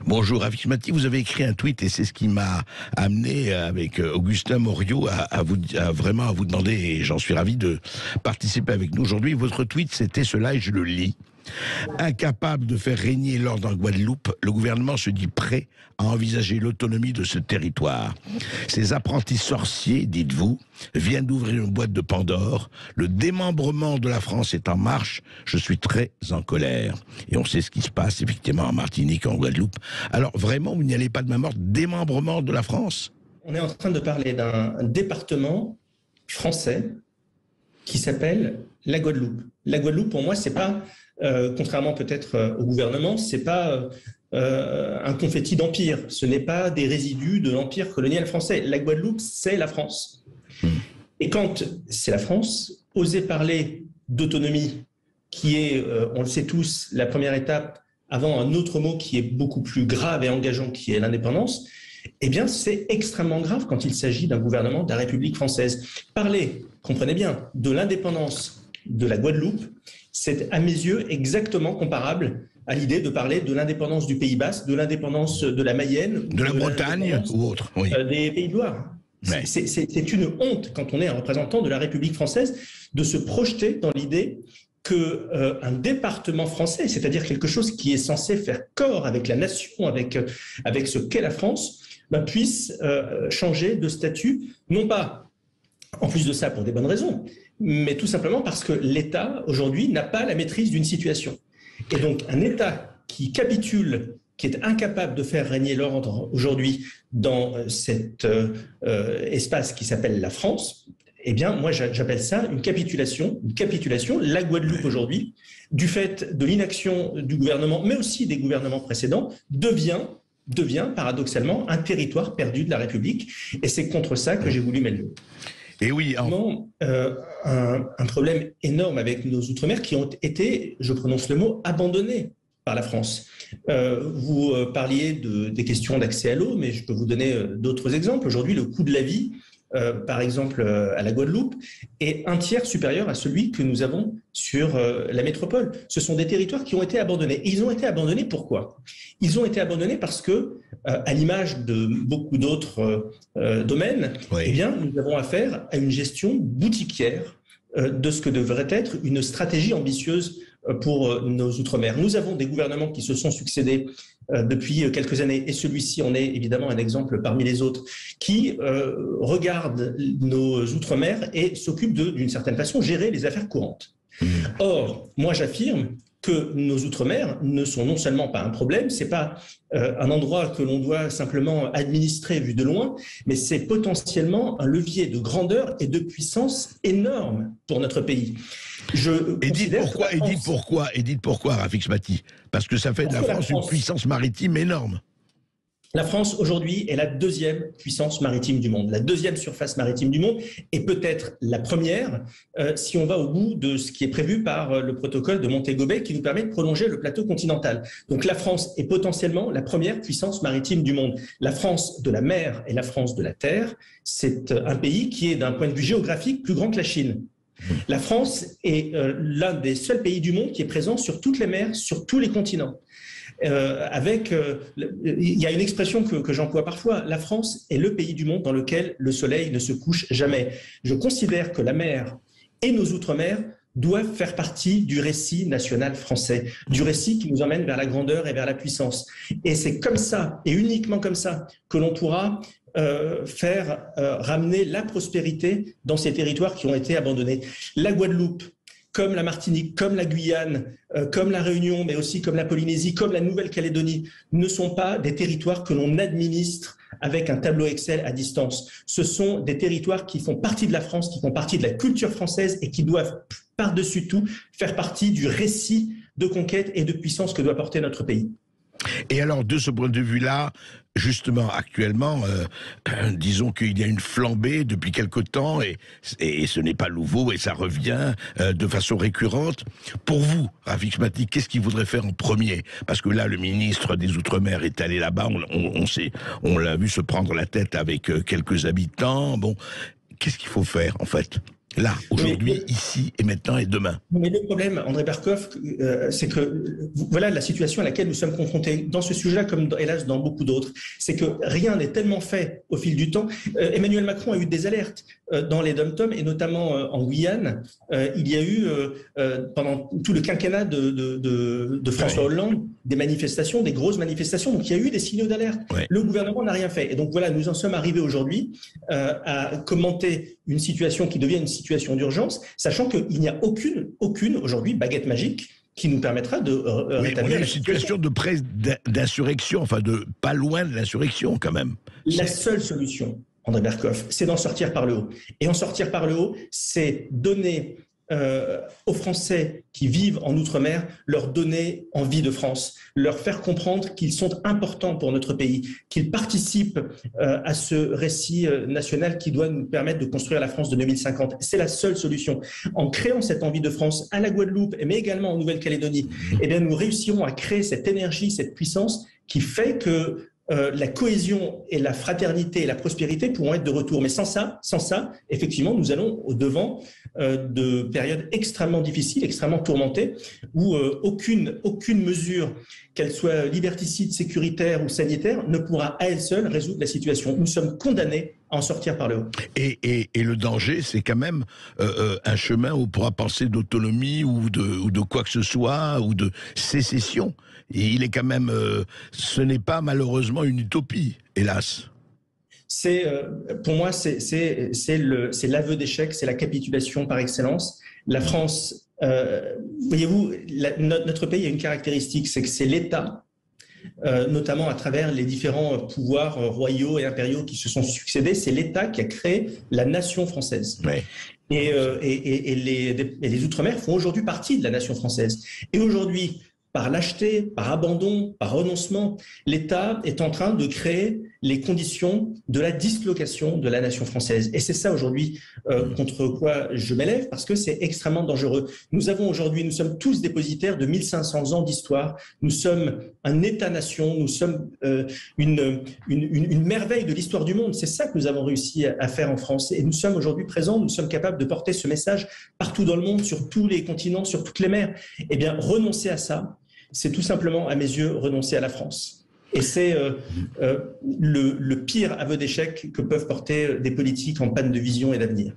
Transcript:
Bonjour, Rafik Mati, vous avez écrit un tweet et c'est ce qui m'a amené avec Augustin Moriot à vraiment vous demander, et j'en suis ravi de participer avec nous aujourd'hui. Votre tweet, c'était cela et je le lis. Incapable de faire régner l'ordre en Guadeloupe, le gouvernement se dit prêt à envisager l'autonomie de ce territoire. Ces apprentis sorciers, dites-vous, viennent d'ouvrir une boîte de Pandore. Le démembrement de la France est en marche. Je suis très en colère. Et on sait ce qui se passe effectivement en Martinique, en Guadeloupe. Alors vraiment, vous n'y allez pas de ma mort, démembrement de la France? On est en train de parler d'un département français qui s'appelle la Guadeloupe. La Guadeloupe, pour moi, c'est pas, contrairement peut-être au gouvernement, c'est pas un confetti d'empire. Ce n'est pas des résidus de l'empire colonial français. La Guadeloupe, c'est la France. Et quand c'est la France, oser parler d'autonomie, qui est, on le sait tous, la première étape avant un autre mot qui est beaucoup plus grave et engageant, qui est l'indépendance, eh bien, c'est extrêmement grave quand il s'agit d'un gouvernement de la République française. Parler, comprenez bien, de l'indépendance de la Guadeloupe, c'est à mes yeux exactement comparable à l'idée de parler de l'indépendance du Pays Basque, de l'indépendance de la Mayenne, de la Bretagne ou autre, oui. Des Pays de Loire. Ouais. C'est une honte, quand on est un représentant de la République française, de se projeter dans l'idée qu'un département français, c'est-à-dire quelque chose qui est censé faire corps avec la nation, avec ce qu'est la France, puisse changer de statut, non pas, en plus de ça, pour des bonnes raisons, mais tout simplement parce que l'État, aujourd'hui, n'a pas la maîtrise d'une situation. Et donc, un État qui capitule, qui est incapable de faire régner l'ordre aujourd'hui dans cet espace qui s'appelle la France, eh bien, moi, j'appelle ça une capitulation. La Guadeloupe, aujourd'hui, du fait de l'inaction du gouvernement, mais aussi des gouvernements précédents, devient paradoxalement un territoire perdu de la République. Et c'est contre ça que j'ai voulu m'élever. Et oui, un problème énorme avec nos Outre-mer qui ont été, je prononce le mot, abandonnés par la France. Vous parliez des questions d'accès à l'eau, mais je peux vous donner d'autres exemples. Aujourd'hui, le coût de la vie, par exemple à la Guadeloupe, est un tiers supérieur à celui que nous avons sur la métropole. Ce sont des territoires qui ont été abandonnés. Et ils ont été abandonnés pourquoi? Ils ont été abandonnés parce que, à l'image de beaucoup d'autres domaines, oui, eh bien, nous avons affaire à une gestion boutiquière de ce que devrait être une stratégie ambitieuse pour nos Outre-mer. Nous avons des gouvernements qui se sont succédés depuis quelques années, et celui-ci en est évidemment un exemple parmi les autres, qui regardent nos Outre-mer et s'occupent d'une certaine façon, gérer les affaires courantes. Or, moi j'affirme que nos Outre-mer ne sont non seulement pas un problème, c'est pas un endroit que l'on doit simplement administrer vu de loin, mais c'est potentiellement un levier de grandeur et de puissance énorme pour notre pays. Et dites pourquoi, Rafik Mati? Parce que ça fait de la France une puissance maritime énorme. La France, aujourd'hui, est la deuxième puissance maritime du monde, la deuxième surface maritime du monde, et peut-être la première, si on va au bout de ce qui est prévu par le protocole de Montego Bay, qui nous permet de prolonger le plateau continental. Donc la France est potentiellement la première puissance maritime du monde. La France de la mer et la France de la terre, c'est un pays qui est, d'un point de vue géographique, plus grand que la Chine. La France est l'un des seuls pays du monde qui est présent sur toutes les mers, sur tous les continents. Il y a une expression que j'emploie parfois, la France est le pays du monde dans lequel le soleil ne se couche jamais. Je considère que la mer et nos Outre-mer doivent faire partie du récit national français, du récit qui nous emmène vers la grandeur et vers la puissance. Et c'est comme ça, et uniquement comme ça, que l'on pourra faire ramener la prospérité dans ces territoires qui ont été abandonnés. La Guadeloupe, comme la Martinique, comme la Guyane, comme la Réunion, mais aussi comme la Polynésie, comme la Nouvelle-Calédonie, ne sont pas des territoires que l'on administre avec un tableau Excel à distance. Ce sont des territoires qui font partie de la France, qui font partie de la culture française et qui doivent, par-dessus tout, faire partie du récit de conquête et de puissance que doit porter notre pays. Et alors, de ce point de vue-là, justement, actuellement, disons qu'il y a une flambée depuis quelque temps, et ce n'est pas nouveau, et ça revient de façon récurrente. Pour vous, Rafik Mati, qu'est-ce qu'il voudrait faire en premier? Parce que là, le ministre des Outre-mer est allé là-bas, on l'a vu se prendre la tête avec quelques habitants. Bon, qu'est-ce qu'il faut faire, en fait? Là, aujourd'hui, ici et maintenant et demain. Mais le problème, André Berkoff, c'est que voilà la situation à laquelle nous sommes confrontés dans ce sujet-là, comme hélas dans beaucoup d'autres, c'est que rien n'est tellement fait au fil du temps. Emmanuel Macron a eu des alertes dans les dom-toms et notamment en Guyane. Il y a eu pendant tout le quinquennat de François Hollande des manifestations, des grosses manifestations. Donc il y a eu des signaux d'alerte. Le gouvernement n'a rien fait. Et donc voilà, nous en sommes arrivés aujourd'hui à commenter une situation qui devient une situation d'urgence, sachant qu'il n'y a aucune aujourd'hui baguette magique qui nous permettra de rétablir une situation de presque d'insurrection, enfin de pas loin de l'insurrection quand même. La seule solution, André Berkoff, c'est d'en sortir par le haut. Et en sortir par le haut, c'est donner aux Français qui vivent en Outre-mer, leur donner envie de France, leur faire comprendre qu'ils sont importants pour notre pays, qu'ils participent à ce récit national qui doit nous permettre de construire la France de 2050. C'est la seule solution. En créant cette envie de France à la Guadeloupe, mais également en Nouvelle-Calédonie, eh bien, nous réussirons à créer cette énergie, cette puissance qui fait que la cohésion et la fraternité et la prospérité pourront être de retour. Mais sans ça, effectivement, nous allons au-devant de périodes extrêmement difficiles, extrêmement tourmentées, où aucune mesure, qu'elle soit liberticide, sécuritaire ou sanitaire, ne pourra à elle seule résoudre la situation. Nous sommes condamnés à en sortir par le haut. Et le danger, c'est quand même un chemin où on pourra penser d'autonomie ou de quoi que ce soit, ou de sécession. Et il est quand même, ce n'est pas malheureusement une utopie, hélas. Pour moi, c'est l'aveu d'échec, c'est la capitulation par excellence. La France, voyez-vous, notre pays a une caractéristique, c'est que c'est l'État, notamment à travers les différents pouvoirs royaux et impériaux qui se sont succédés, c'est l'État qui a créé la nation française. Ouais. Et les Outre-mer font aujourd'hui partie de la nation française. Et aujourd'hui, par lâcheté, par abandon, par renoncement, l'État est en train de créer les conditions de la dislocation de la nation française. Et c'est ça aujourd'hui contre quoi je m'élève, parce que c'est extrêmement dangereux. Nous sommes tous dépositaires de 1500 ans d'histoire. Nous sommes un État-nation, nous sommes une merveille de l'histoire du monde. C'est ça que nous avons réussi à faire en France. Et nous sommes aujourd'hui présents, nous sommes capables de porter ce message partout dans le monde, sur tous les continents, sur toutes les mers. Eh bien, renoncer à ça, c'est tout simplement, à mes yeux, renoncer à la France. Et c'est le pire aveu d'échec que peuvent porter des politiques en panne de vision et d'avenir.